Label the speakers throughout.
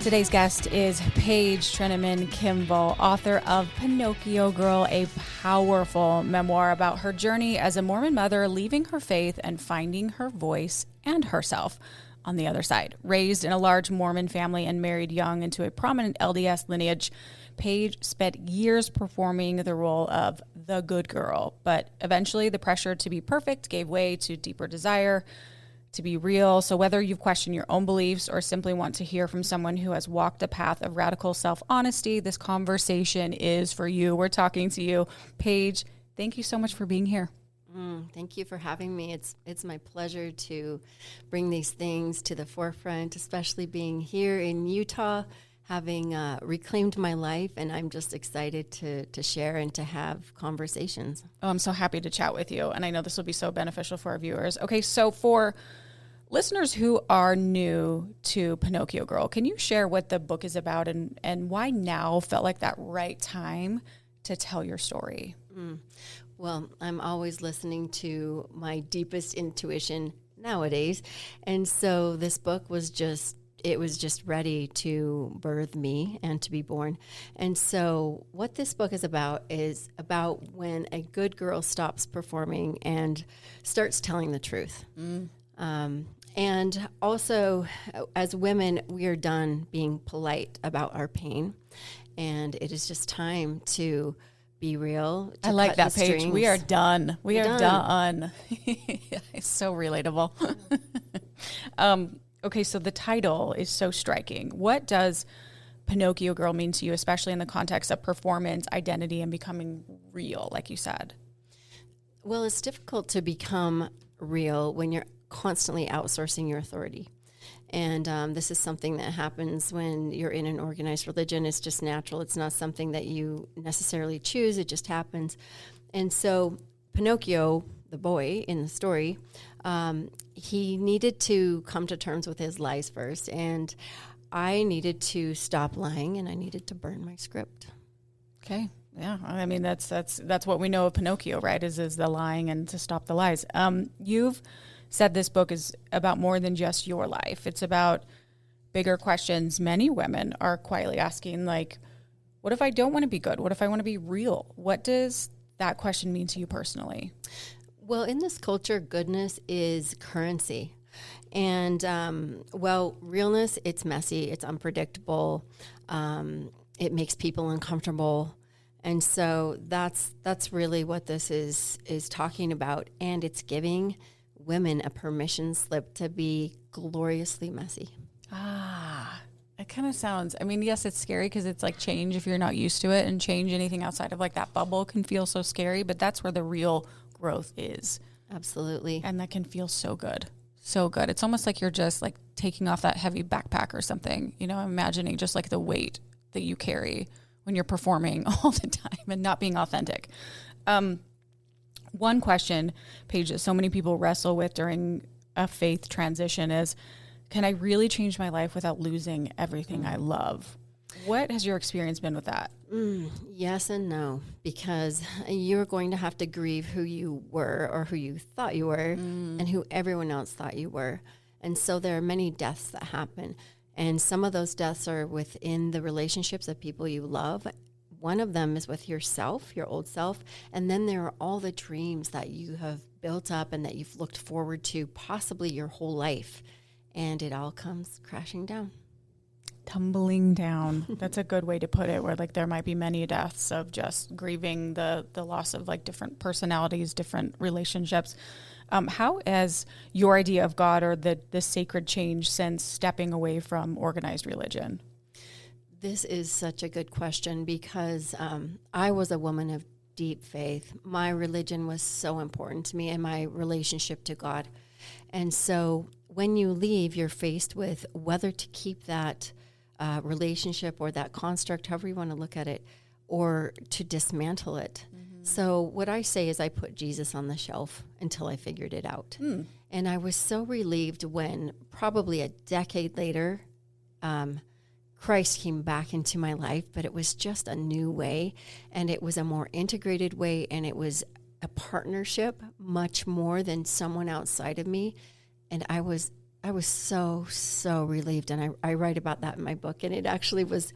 Speaker 1: Today's guest is Paige Trinnaman Kimball, author of Pinocchio Girl, a powerful memoir about her journey as a Mormon mother, leaving her faith and finding her voice and herself on the other side. Raised in a large Mormon family and married young into a prominent LDS lineage, Paige spent years performing the role of the good girl, but eventually the pressure to be perfect gave way to deeper desire to be real. So whether you've questioned your own beliefs or simply want to hear from someone who has walked a path of radical self-honesty, this conversation is for you. We're talking to you. Paige, thank you so much for being here.
Speaker 2: Thank you for having me. It's my pleasure to bring these things to the forefront, especially being here in Utah, having reclaimed my life, and I'm just excited to share and to have conversations.
Speaker 1: Oh, I'm so happy to chat with you, and I know this will be so beneficial for our viewers. Okay, so for listeners who are new to Pinocchio Girl, can you share what the book is about and why now felt like that right time to tell your story?
Speaker 2: Well, I'm always listening to my deepest intuition nowadays, and so this book was just ready to birth me and to be born. And so what this book is about when a good girl stops performing and starts telling the truth. And also, as women, we are done being polite about our pain, and it is just time to be real.
Speaker 1: I like that, Paige. We are done. We are done. It's so relatable. Okay, so the title is so striking. What does Pinocchio Girl mean to you, especially in the context of performance, identity, and becoming real, like you said?
Speaker 2: Well, it's difficult to become real when you're constantly outsourcing your authority. And this is something that happens when you're in an organized religion. It's just natural. It's not something that you necessarily choose. It just happens. And so Pinocchio, the boy in the story, he needed to come to terms with his lies first, and I needed to stop lying, and I needed to burn my script.
Speaker 1: Okay, yeah, I mean that's what we know of Pinocchio, right? Is the lying and to stop the lies. You've said this book is about more than just your life. It's about bigger questions many women are quietly asking, like, what if I don't want to be good? What if I want to be real? What does that question mean to you personally?
Speaker 2: Well, in this culture, goodness is currency. And, realness, it's messy, it's unpredictable, it makes people uncomfortable. And so that's really what this is talking about. And it's giving women a permission slip to be gloriously messy.
Speaker 1: It kind of sounds, I mean, yes, it's scary because it's like change if you're not used to it, and change anything outside of like that bubble can feel so scary, but that's where the real growth is.
Speaker 2: Absolutely.
Speaker 1: And that can feel so good. So good. It's almost like you're just like taking off that heavy backpack or something. You know, I'm imagining just like the weight that you carry when you're performing all the time and not being authentic. One question, Paige, that so many people wrestle with during a faith transition is, can I really change my life without losing everything I love? What has your experience been with that?
Speaker 2: Yes and no, because you're going to have to grieve who you were or who you thought you were and who everyone else thought you were. And so there are many deaths that happen. And some of those deaths are within the relationships of people you love. One of them is with yourself, your old self. And then there are all the dreams that you have built up and that you've looked forward to possibly your whole life. And it all comes crashing down.
Speaker 1: Tumbling down. That's a good way to put it, where like there might be many deaths of just grieving the loss of like different personalities, different relationships. How has your idea of God or the sacred changed since stepping away from organized religion?
Speaker 2: This is such a good question because I was a woman of deep faith. My religion was so important to me and my relationship to God. And so when you leave, you're faced with whether to keep that relationship or that construct, however you want to look at it, or to dismantle it. So what I say is I put Jesus on the shelf until I figured it out. And I was so relieved when probably a decade later, Christ came back into my life, but it was just a new way, and it was a more integrated way, and it was a partnership much more than someone outside of me. And I was I was so relieved. And I write about that in my book. And it actually was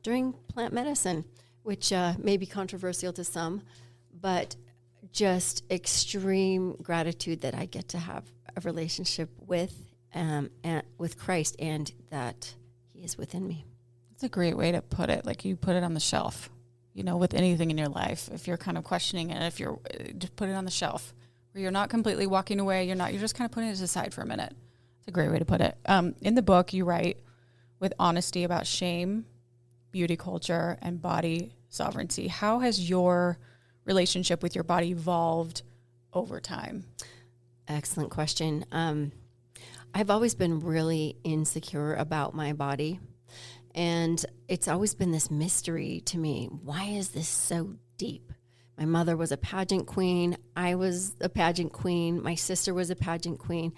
Speaker 2: during plant medicine, which may be controversial to some, but just extreme gratitude that I get to have a relationship with Christ, and that he is within me.
Speaker 1: That's a great way to put it. Like, you put it on the shelf, with anything in your life. If you're kind of questioning it, if you're just put it on the shelf where you're not completely walking away. You're just kind of putting it aside for a minute. It's a great way to put it. In the book, you write with honesty about shame, beauty culture, and body sovereignty. How has your relationship with your body evolved over time?
Speaker 2: Excellent question. I've always been really insecure about my body, and it's always been this mystery to me. Why is this so deep? My mother was a pageant queen. I was a pageant queen. My sister was a pageant queen.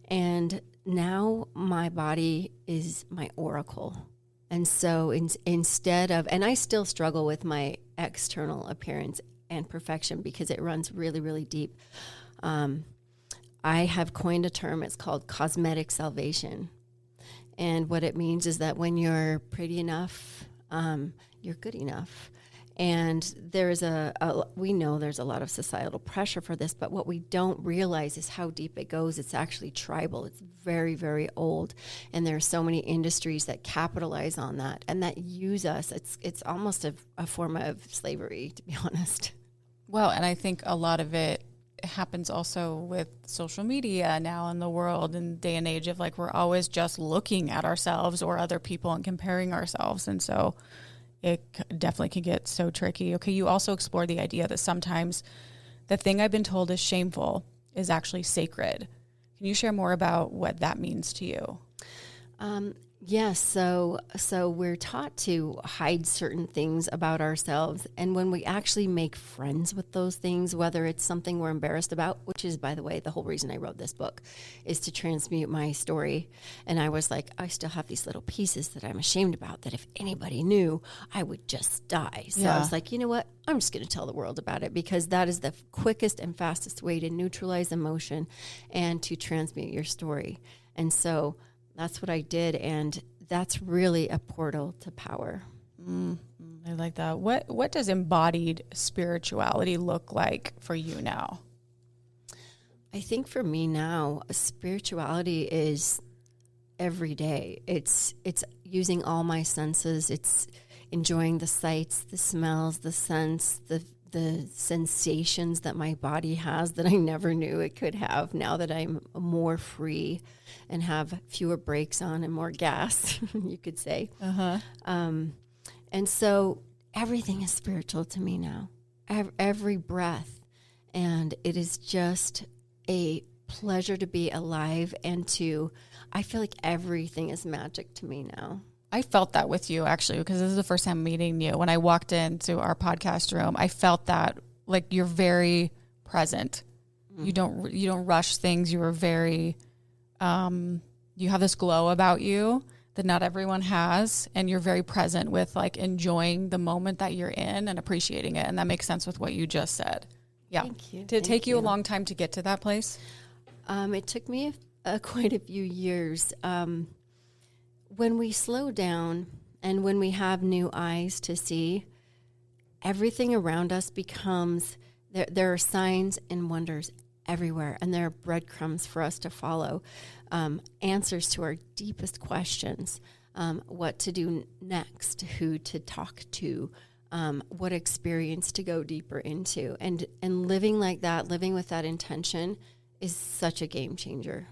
Speaker 2: And now my body is my oracle. And so instead of, and I still struggle with my external appearance and perfection because it runs really, really deep. I have coined a term. It's called cosmetic salvation. And what it means is that when you're pretty enough, you're good enough. And there's we know there's a lot of societal pressure for this, but what we don't realize is how deep it goes. It's actually tribal. It's very, very old. And there are so many industries that capitalize on that and that use us. It's almost a form of slavery, to be honest.
Speaker 1: Well, and I think a lot of it happens also with social media now in the world and day and age of like, we're always just looking at ourselves or other people and comparing ourselves. And so it definitely can get so tricky. Okay, you also explore the idea that sometimes the thing I've been told is shameful is actually sacred. Can you share more about what that means to you?
Speaker 2: Yes. So we're taught to hide certain things about ourselves. And when we actually make friends with those things, whether it's something we're embarrassed about, which is, by the way, the whole reason I wrote this book, is to transmute my story. And I was like, I still have these little pieces that I'm ashamed about that if anybody knew, I would just die. So I was like, you know what? I'm just going to tell the world about it, because that is the quickest and fastest way to neutralize emotion and to transmute your story. And so that's what I did, and that's really a portal to power.
Speaker 1: I like that. What does embodied spirituality look like for you now?
Speaker 2: I think for me now, spirituality is every day. It's using all my senses. It's enjoying the sights, the smells, the scents, the sensations that my body has that I never knew it could have, now that I'm more free and have fewer brakes on and more gas, you could say. And so everything is spiritual to me now, every breath. And it is just a pleasure to be alive, and I feel like everything is magic to me now.
Speaker 1: I felt that with you, actually, because this is the first time meeting you. When I walked into our podcast room, I felt that, like, you're very present. Mm-hmm. You don't rush things. You were very, you have this glow about you that not everyone has, and you're very present with, like, enjoying the moment that you're in and appreciating it. And that makes sense with what you just said. Yeah.
Speaker 2: Thank you.
Speaker 1: Did it take you a long time to get to that place?
Speaker 2: It took me quite a few years. When we slow down and when we have new eyes to see, everything around us becomes, there are signs and wonders everywhere, and there are breadcrumbs for us to follow, answers to our deepest questions, what to do next, who to talk to, what experience to go deeper into. And living like that, living with that intention is such a game changer.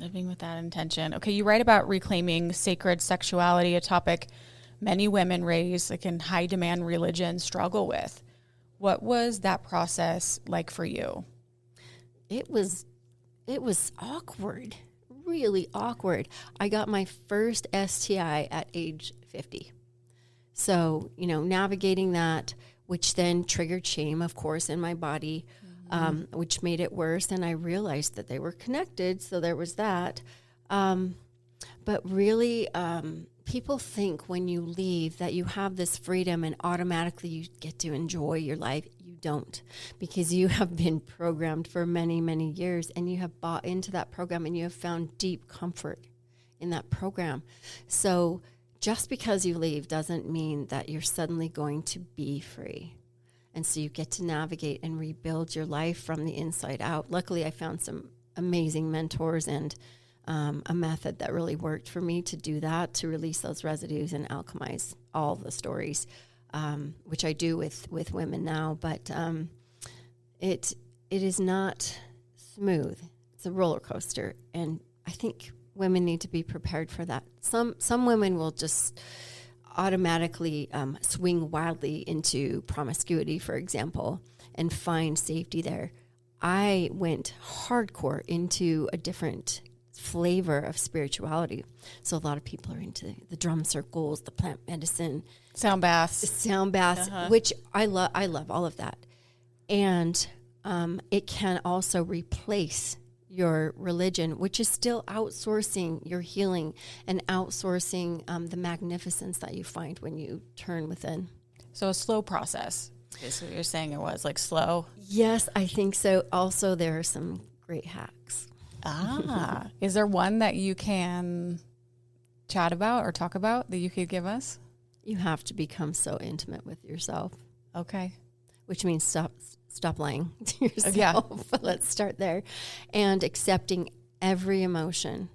Speaker 1: Living with that intention. Okay, you write about reclaiming sacred sexuality, a topic many women raised, like in high demand religion, struggle with. What was that process like for you?
Speaker 2: It was awkward, really awkward. I got my first STI at age 50. So, navigating that, which then triggered shame, of course, in my body, which made it worse. And I realized that they were connected. So there was that. But really, people think when you leave that you have this freedom and automatically you get to enjoy your life. You You don't, because you have been programmed for many, many years, and you have bought into that program, and you have found deep comfort in that program. So just because you leave doesn't mean that you're suddenly going to be free. And so you get to navigate and rebuild your life from the inside out. Luckily, I found some amazing mentors and a method that really worked for me to do that, to release those residues and alchemize all the stories, which I do with women now. But it is not smooth. It's a roller coaster. And I think women need to be prepared for that. Some women will just automatically swing wildly into promiscuity, for example, and find safety there. I went hardcore into a different flavor of spirituality. So a lot of people are into the drum circles, the plant medicine,
Speaker 1: sound baths,
Speaker 2: which I love all of that. And it can also replace your religion, which is still outsourcing your healing and outsourcing the magnificence that you find when you turn within.
Speaker 1: So a slow process is what you're saying. It was like slow.
Speaker 2: Yes, I think so. Also, there are some great hacks.
Speaker 1: Is there one that you can chat about or talk about that you could give us?
Speaker 2: You have to become so intimate with yourself.
Speaker 1: Okay.
Speaker 2: Which means stop lying to yourself.
Speaker 1: Yeah.
Speaker 2: Let's start there. And accepting every emotion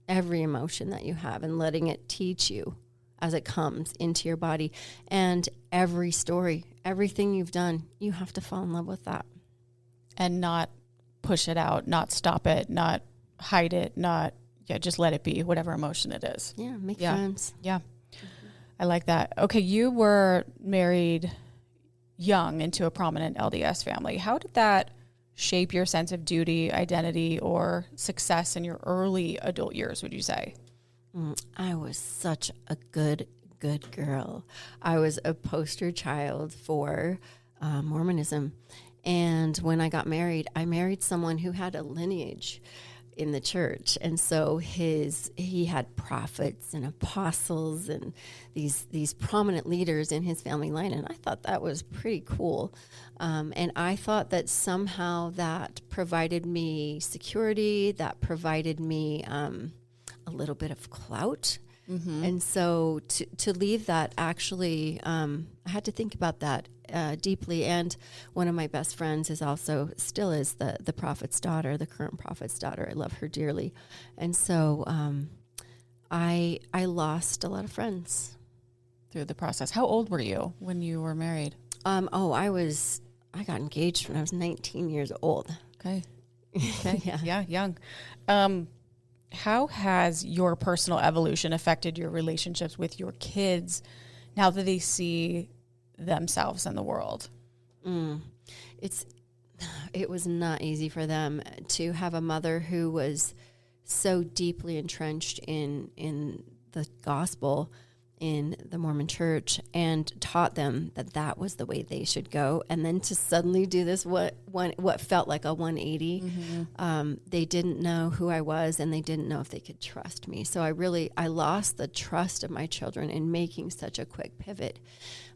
Speaker 2: that you have, and letting it teach you as it comes into your body. And every story, everything you've done, you have to fall in love with that.
Speaker 1: And not push it out, not stop it, not hide it, just let it be, whatever emotion it is.
Speaker 2: Yeah, make friends.
Speaker 1: Yeah. I like that. Okay, you were married young into a prominent LDS family. How did that shape your sense of duty, identity, or success in your early adult years, would you say?
Speaker 2: I was such a good girl. I was a poster child for Mormonism. And when I got married, I married someone who had a lineage in the church. And so he had prophets and apostles and these prominent leaders in his family line. And I thought that was pretty cool. And I thought that somehow that provided me security, that provided me a little bit of clout. Mm-hmm. And so to leave that, actually, I had to think about that deeply. And one of my best friends still is the prophet's daughter, the current prophet's daughter. I love her dearly. And so I lost a lot of friends
Speaker 1: through the process. How old were you when you were married?
Speaker 2: I got engaged when I was 19 years old.
Speaker 1: Okay. Yeah, young. How has your personal evolution affected your relationships with your kids now that they see themselves in the world?
Speaker 2: It was not easy for them to have a mother who was so deeply entrenched in the gospel, in the Mormon church, and taught them that was the way they should go. And then to suddenly do this, what felt like a 180, mm-hmm. They didn't know who I was, and they didn't know if they could trust me. So I lost the trust of my children in making such a quick pivot.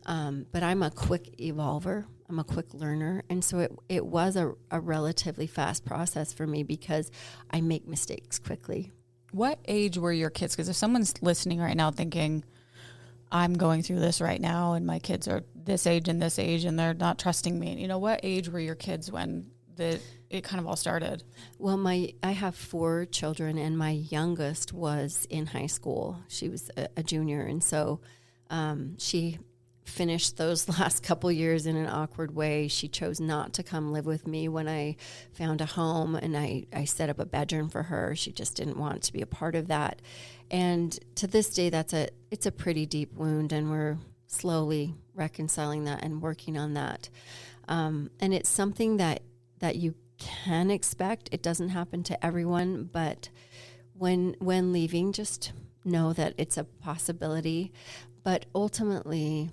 Speaker 2: But I'm a quick evolver. I'm a quick learner. And so it was a relatively fast process for me because I make mistakes quickly.
Speaker 1: What age were your kids? Because if someone's listening right now thinking, I'm going through this right now, and my kids are this age, and they're not trusting me. What age were your kids when it kind of all started?
Speaker 2: Well, I have 4 children, and my youngest was in high school. She was a junior, and so she finished those last couple years in an awkward way. She chose not to come live with me when I found a home, and I set up a bedroom for her. She just didn't want to be a part of that. And to this day, it's a pretty deep wound, and we're slowly reconciling that and working on that. And it's something that you can expect. It doesn't happen to everyone, but when leaving, just know that it's a possibility. But ultimately,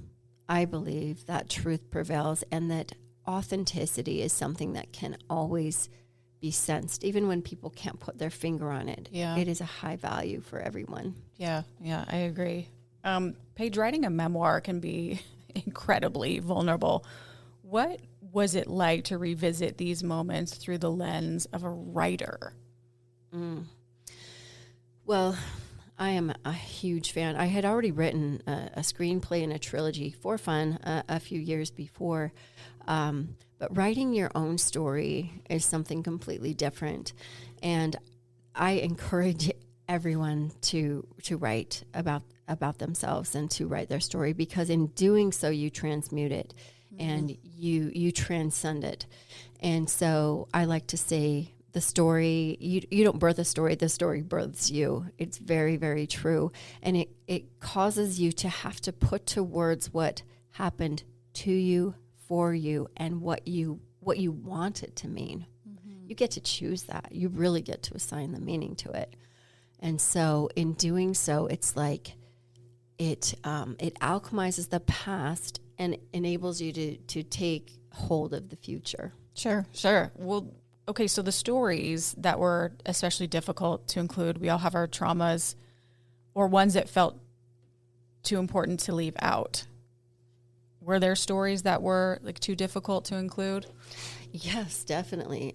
Speaker 2: I believe that truth prevails, and that authenticity is something that can always be sensed, even when people can't put their finger on it.
Speaker 1: Yeah.
Speaker 2: It is a high value for everyone.
Speaker 1: Yeah, I agree. Paige, writing a memoir can be incredibly vulnerable. What was it like to revisit these moments through the lens of a writer?
Speaker 2: Well, I am a huge fan. I had already written a screenplay and a trilogy for fun a few years before. But writing your own story is something completely different. And I encourage everyone to write about themselves and to write their story, because in doing so, you transmute it and you transcend it. And so I like to say, the story, you don't birth a story, the story births you. It's very, very true. And it causes you to have to put to words what happened to you, for you, and what you want it to mean. You get to choose that. You really get to assign the meaning to it. And so in doing so, it's like it alchemizes the past and enables you to take hold of the future.
Speaker 1: Sure. Well, okay, so the stories that were especially difficult to include, we all have our traumas or ones that felt too important to leave out. Were there stories that were like too difficult to include?
Speaker 2: Yes, definitely.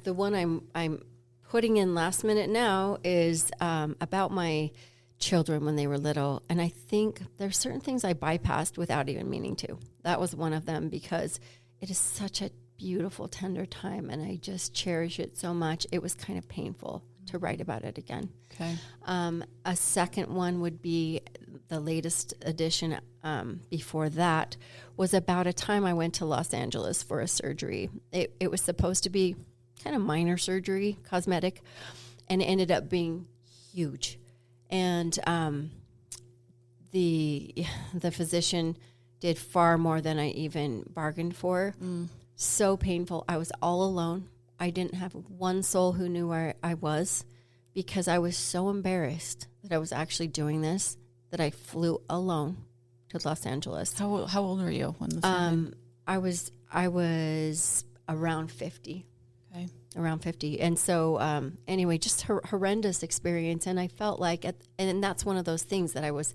Speaker 2: The one I'm putting in last minute now is about my children when they were little. And I think there's certain things I bypassed without even meaning to. That was one of them, because it is such a beautiful, tender time, and I just cherish it so much. It was kind of painful to write about it again.
Speaker 1: Okay.
Speaker 2: A second one would be the latest edition. Before that was about a time I went to Los Angeles for a surgery. It was supposed to be kind of minor surgery, cosmetic, and it ended up being huge. And the physician did far more than I even bargained for. So painful. I was all alone. I didn't have one soul who knew where I was, because I was so embarrassed that I was actually doing this that I flew alone to Los Angeles.
Speaker 1: How old were you when this happened?
Speaker 2: I was around 50.
Speaker 1: Okay.
Speaker 2: Around 50. And so anyway, just horrendous experience. And I felt like, and that's one of those things that I was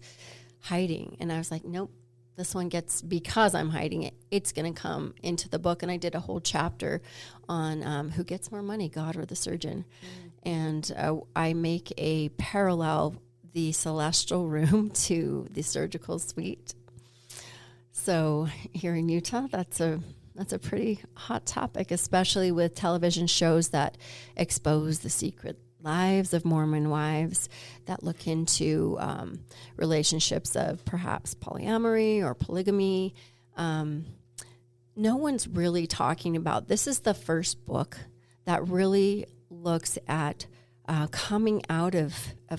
Speaker 2: hiding. And I was like, nope. This one gets, because I'm hiding it, it's going to come into the book. And I did a whole chapter on who gets more money, God or the surgeon. And I make a parallel, the celestial room to the surgical suite. So here in Utah, that's a pretty hot topic, especially with television shows that expose the secret lives of Mormon wives, that look into relationships of perhaps polyamory or polygamy. No one's really talking about, this is the first book that really looks at coming out of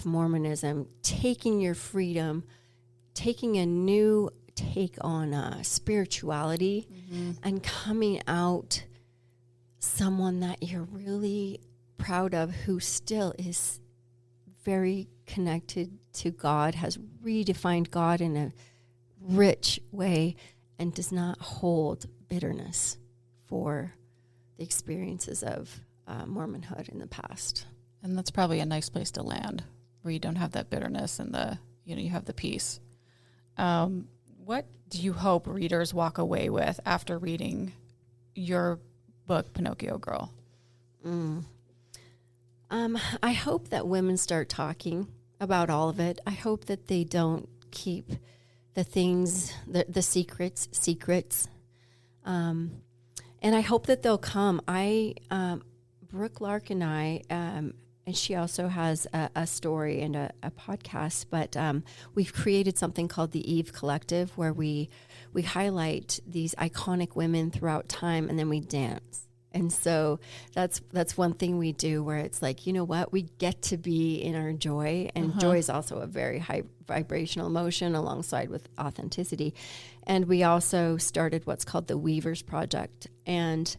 Speaker 2: Mormonism, taking your freedom, taking a new take on spirituality, and coming out someone that you're really proud of, who still is very connected to God, has redefined God in a rich way, and does not hold bitterness for the experiences of Mormonhood in the past.
Speaker 1: And that's probably a nice place to land, where you don't have that bitterness and you have the peace. What do you hope readers walk away with after reading your book, Pinocchio Girl?
Speaker 2: I hope that women start talking about all of it. I hope that they don't keep the things, the secrets. And I hope that they'll come. Brooke Lark and I, and she also has a story and a podcast, but we've created something called the Eve Collective, where we highlight these iconic women throughout time, and then we dance. And so that's one thing we do, where it's like, you know what, we get to be in our joy, and joy is also a very high vibrational emotion alongside with authenticity. And we also started what's called the Weavers Project, and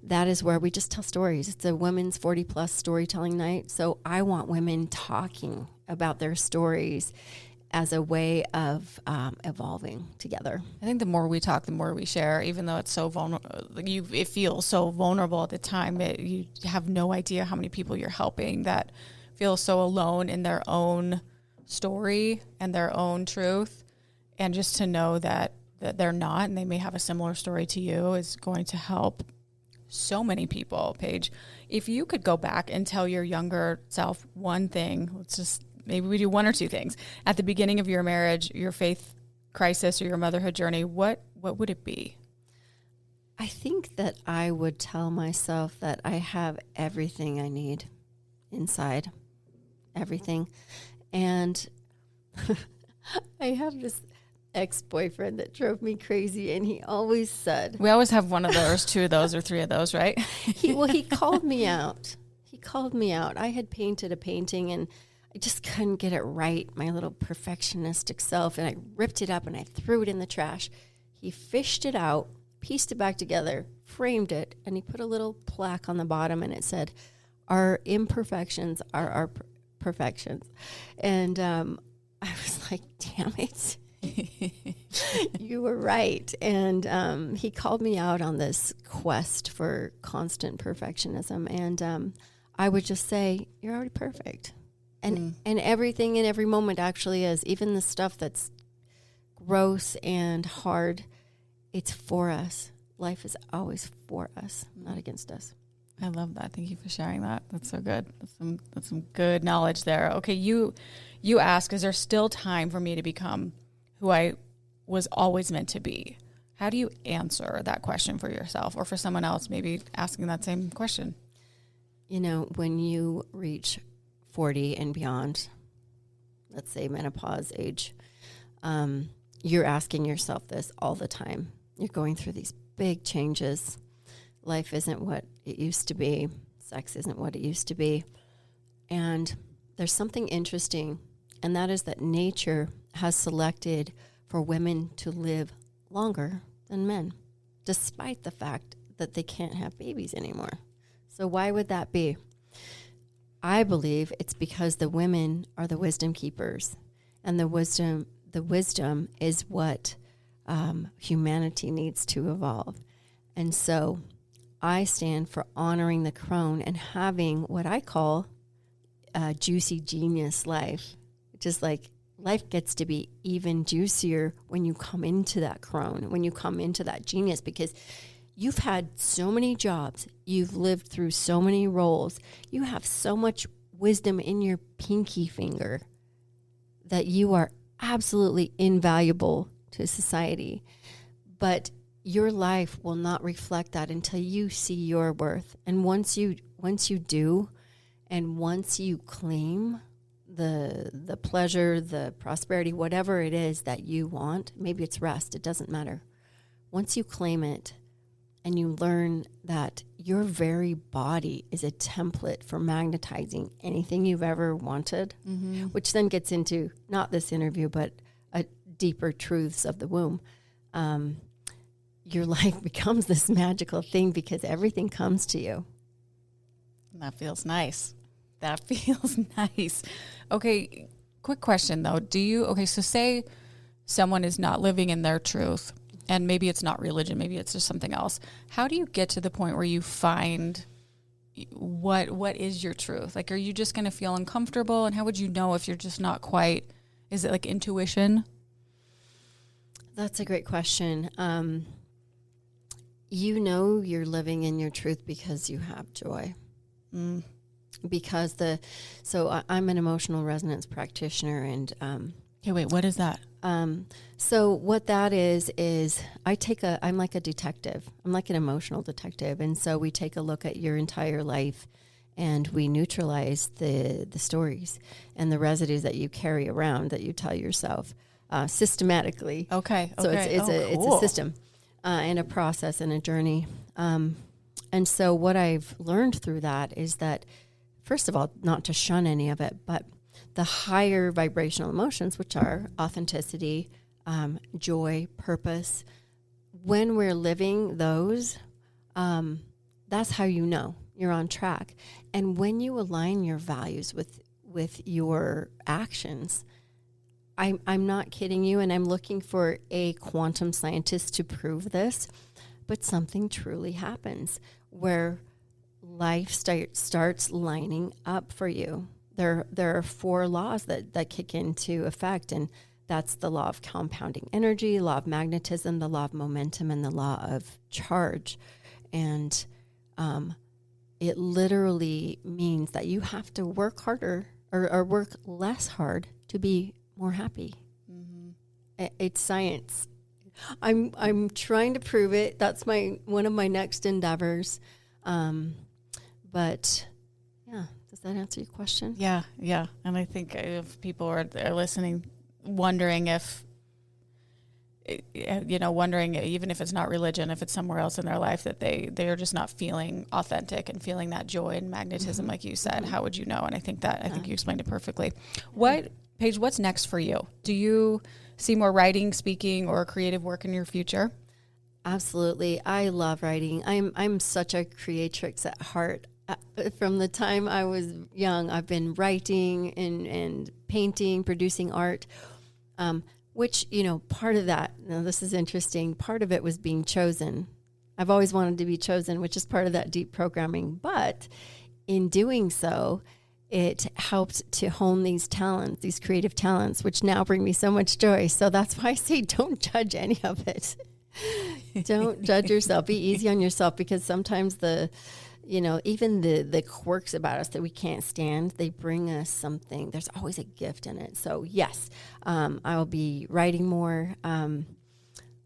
Speaker 2: that is where we just tell stories. It's a women's 40+ storytelling night. So I want women talking about their stories as a way of evolving together.
Speaker 1: I think the more we talk, the more we share, even though it's so vulnerable. It feels so vulnerable at the time. You have no idea how many people you're helping that feel so alone in their own story and their own truth. And just to know that that they're not, and they may have a similar story to you, is going to help so many people. Paige, if you could go back and tell your younger self one thing, let's just, maybe we do one or two things. At the beginning of your marriage, your faith crisis, or your motherhood journey, what would it be?
Speaker 2: I think that I would tell myself that I have everything I need inside, everything. And I have this ex-boyfriend that drove me crazy, and he always said,
Speaker 1: we always have one of those, two of those, or three of those, right?
Speaker 2: he called me out. He called me out. I had painted a painting, and I just couldn't get it right, my little perfectionistic self, and I ripped it up and I threw it in the trash. He fished it out, pieced it back together, framed it, and he put a little plaque on the bottom, and it said, "Our imperfections are our perfections." And I was like, damn it. You were right. And he called me out on this quest for constant perfectionism. And I would just say, you're already perfect. And everything in every moment actually is. Even the stuff that's gross and hard, it's for us. Life is always for us, not against us.
Speaker 1: I love that. Thank you for sharing that. That's so good. That's some good knowledge there. Okay, you ask, is there still time for me to become who I was always meant to be? How do you answer that question for yourself, or for someone else maybe asking that same question?
Speaker 2: You know, when you reach 40 and beyond, let's say menopause age, you're asking yourself this all the time. You're going through these big changes. Life isn't what it used to be. Sex isn't what it used to be. And there's something interesting, and that is that nature has selected for women to live longer than men, despite the fact that they can't have babies anymore. So why would that be? I believe it's because the women are the wisdom keepers, and the wisdom is what humanity needs to evolve. And so I stand for honoring the crone and having what I call a juicy genius life. Just like life gets to be even juicier when you come into that crone, when you come into that genius, because you've had so many jobs, you've lived through so many roles, you have so much wisdom in your pinky finger that you are absolutely invaluable to society. But your life will not reflect that until you see your worth. And once you do, and once you claim the pleasure, the prosperity, whatever it is that you want, maybe it's rest, it doesn't matter. Once you claim it and you learn that your very body is a template for magnetizing anything you've ever wanted, which then gets into not this interview, but deeper truths of the womb, your life becomes this magical thing because everything comes to you.
Speaker 1: That feels nice. That feels nice. Okay, quick question though. So say someone is not living in their truth, and maybe it's not religion, maybe it's just something else. How do you get to the point where you find what is your truth? Like, are you just going to feel uncomfortable? And how would you know if you're just not quite, is it like intuition?
Speaker 2: That's a great question. You know you're living in your truth because you have joy. Because I'm an emotional resonance practitioner, and
Speaker 1: okay, wait, what is that?
Speaker 2: So what that is I'm like a detective. I'm like an emotional detective, and so we take a look at your entire life, and we neutralize the stories and the residues that you carry around that you tell yourself systematically.
Speaker 1: Okay.
Speaker 2: So it's
Speaker 1: cool.
Speaker 2: a system and a process and a journey. And so what I've learned through that is that, first of all, not to shun any of it, but the higher vibrational emotions, which are authenticity, joy, purpose, when we're living those, that's how you know you're on track. And when you align your values with your actions, I'm not kidding you, and I'm looking for a quantum scientist to prove this, but something truly happens where life starts lining up for you. There are 4 laws that kick into effect, and That's the law of compounding energy, law of magnetism, the law of momentum, and the law of charge. And it literally means that you have to work harder or work less hard to be more happy. Mm-hmm. It's science. I'm trying to prove it. That's one of my next endeavors. But yeah, does that answer your question?
Speaker 1: Yeah. And I think if people are listening, wondering if, wondering even if it's not religion, if it's somewhere else in their life that they are just not feeling authentic and feeling that joy and magnetism, like you said, how would you know? And I think you explained it perfectly. Paige, what's next for you? Do you see more writing, speaking, or creative work in your future?
Speaker 2: Absolutely. I love writing. I'm such a creatrix at heart. From the time I was young, I've been writing and painting, producing art, which, part of that, now this is interesting, part of it was being chosen. I've always wanted to be chosen, which is part of that deep programming. But in doing so, it helped to hone these talents, these creative talents, which now bring me so much joy. So that's why I say don't judge any of it. Don't judge yourself. Be easy on yourself, because sometimes even the quirks about us that we can't stand, they bring us something. There's always a gift in it. So yes, I'll be writing more. I'm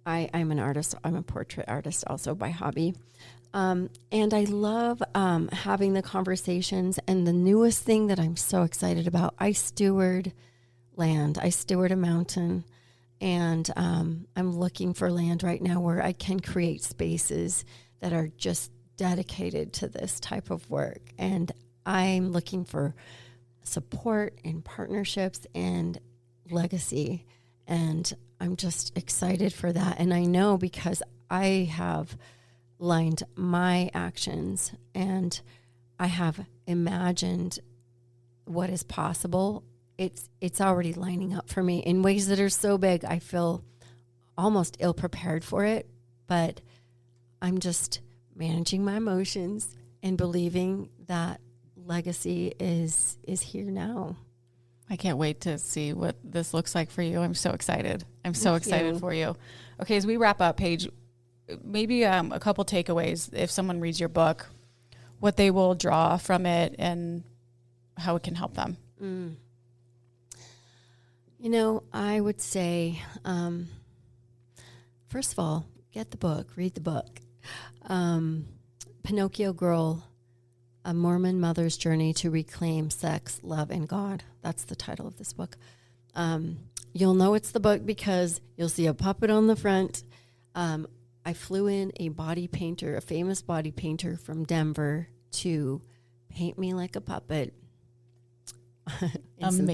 Speaker 2: an artist. I'm a portrait artist also by hobby. And I love having the conversations. And the newest thing that I'm so excited about, I steward land. I steward a mountain. And I'm looking for land right now where I can create spaces that are just dedicated to this type of work. And I'm looking for support and partnerships and legacy. And I'm just excited for that. And I know, because I have lined my actions and I have imagined what is possible. It's already lining up for me in ways that are so big. I feel almost ill prepared for it, but I'm just managing my emotions and believing that legacy is here now.
Speaker 1: I can't wait to see what this looks like for you. I'm so excited. I'm so excited for you. Okay, as we wrap up, Paige, maybe a couple takeaways if someone reads your book, what they will draw from it and how it can help them.
Speaker 2: I would say, first of all, get the book, read the book. Pinocchio Girl, A Mormon Mother's Journey to Reclaim Sex, Love, and God. That's the title of this book. You'll know it's the book because you'll see a puppet on the front. I flew in a body painter, a famous body painter from Denver, to paint me like a puppet. In some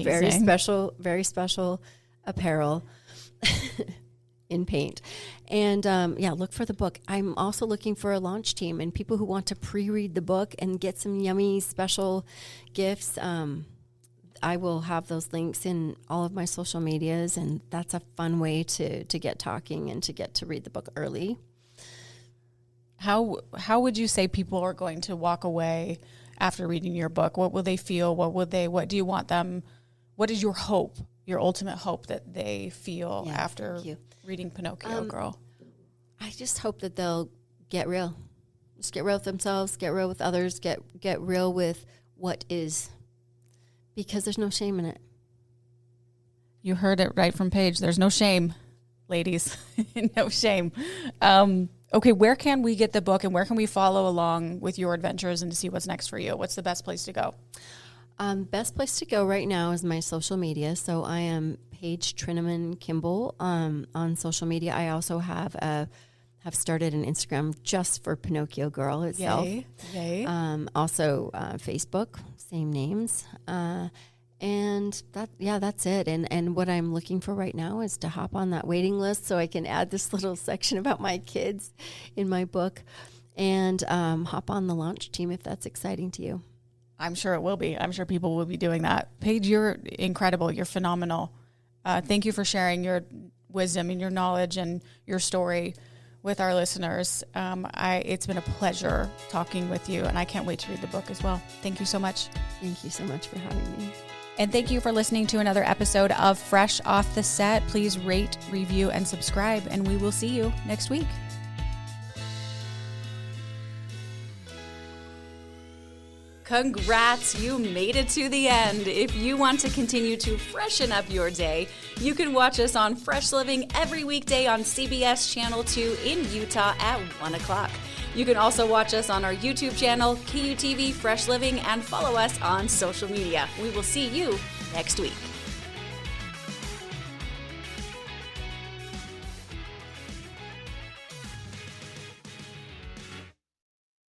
Speaker 2: very special apparel in paint. And look for the book. I'm also looking for a launch team and people who want to pre-read the book and get some yummy special gifts. I will have those links in all of my social medias, and that's a fun way to get talking and to get to read the book early.
Speaker 1: How would you say people are going to walk away after reading your book? What will they feel? What do you want them? What is your hope, your ultimate hope that they feel after reading Pinocchio Girl?
Speaker 2: I just hope that they'll get real. Just get real with themselves, get real with others, get real with what is, because there's no shame in it.
Speaker 1: You heard it right from Paige. There's no shame, ladies. No shame. Okay, where can we get the book and where can we follow along with your adventures and to see what's next for you? What's the best place to go?
Speaker 2: Best place to go right now is my social media. So I am Paige Trinnaman Kimball on social media. I also have started an Instagram just for Pinocchio Girl itself.
Speaker 1: Yay.
Speaker 2: Also Facebook, same names. And that's it. And what I'm looking for right now is to hop on that waiting list so I can add this little section about my kids in my book, and hop on the launch team if that's exciting to you.
Speaker 1: I'm sure it will be. I'm sure people will be doing that. Paige, you're incredible. You're phenomenal. Thank you for sharing your wisdom and your knowledge and your story with our listeners. It's been a pleasure talking with you, and I can't wait to read the book as well. Thank you so much.
Speaker 2: Thank you so much for having me.
Speaker 1: And thank you for listening to another episode of Fresh Off the Set. Please rate, review, and subscribe, and we will see you next week. Congrats, you made it to the end. If you want to continue to freshen up your day, you can watch us on Fresh Living every weekday on CBS Channel 2 in Utah at 1 o'clock. You can also watch us on our YouTube channel, KUTV Fresh Living, and follow us on social media. We will see you next week.